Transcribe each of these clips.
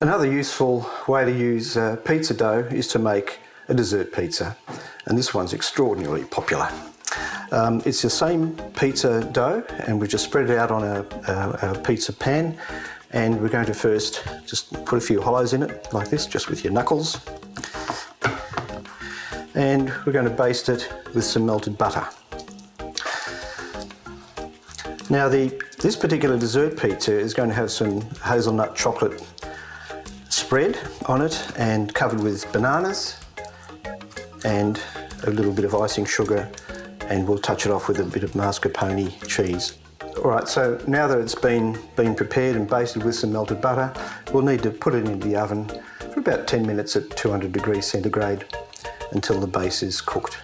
Another useful way to use pizza dough is to make a dessert pizza, and this one's extraordinarily popular. It's the same pizza dough, and we've just spread it out on a pizza pan, and we're going to first just put a few hollows in it like this, just with your knuckles, and we're going to baste it with some melted butter. Now this particular dessert pizza is going to have some hazelnut chocolate spread on it and covered with bananas and a little bit of icing sugar, and we'll touch it off with a bit of mascarpone cheese. Alright, so now that it's been prepared and basted with some melted butter, we'll need to put it into the oven for about 10 minutes at 200 degrees centigrade until the base is cooked.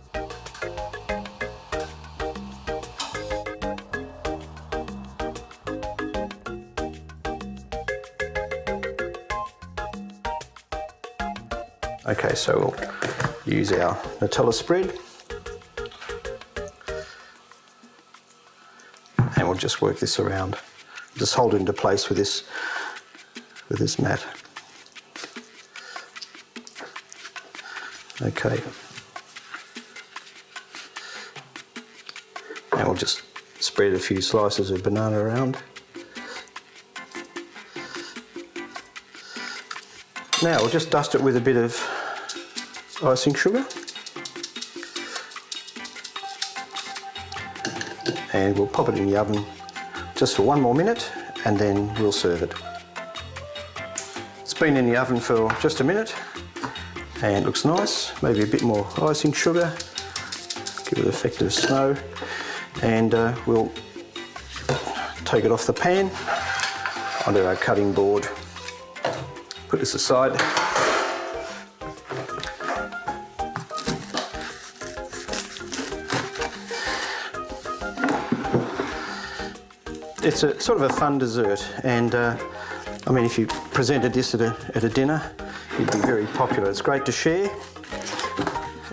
Okay, so we'll use our Nutella spread and we'll just work this around. Just hold it into place with this mat. Okay. And we'll just spread a few slices of banana around. Now we'll just dust it with a bit of icing sugar, and we'll pop it in the oven just for 1 more minute and then we'll serve it. It's been in the oven for just a minute and it looks nice. Maybe a bit more icing sugar, give it effective snow, and we'll take it off the pan onto our cutting board. Put this aside. It's a sort of a fun dessert, and I mean, if you presented this at a dinner, it'd be very popular. It's great to share,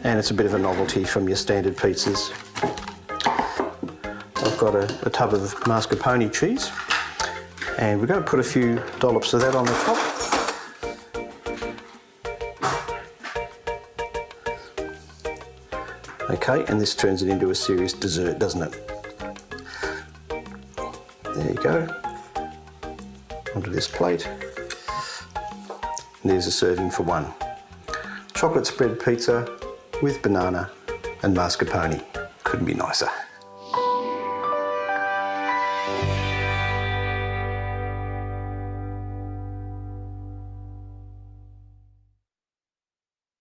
and it's a bit of a novelty from your standard pizzas. I've got a tub of mascarpone cheese, and we're going to put a few dollops of that on the top. Okay, and this turns it into a serious dessert, doesn't it? There you go, onto this plate. And there's a serving for one. Chocolate spread pizza with banana and mascarpone. Couldn't be nicer.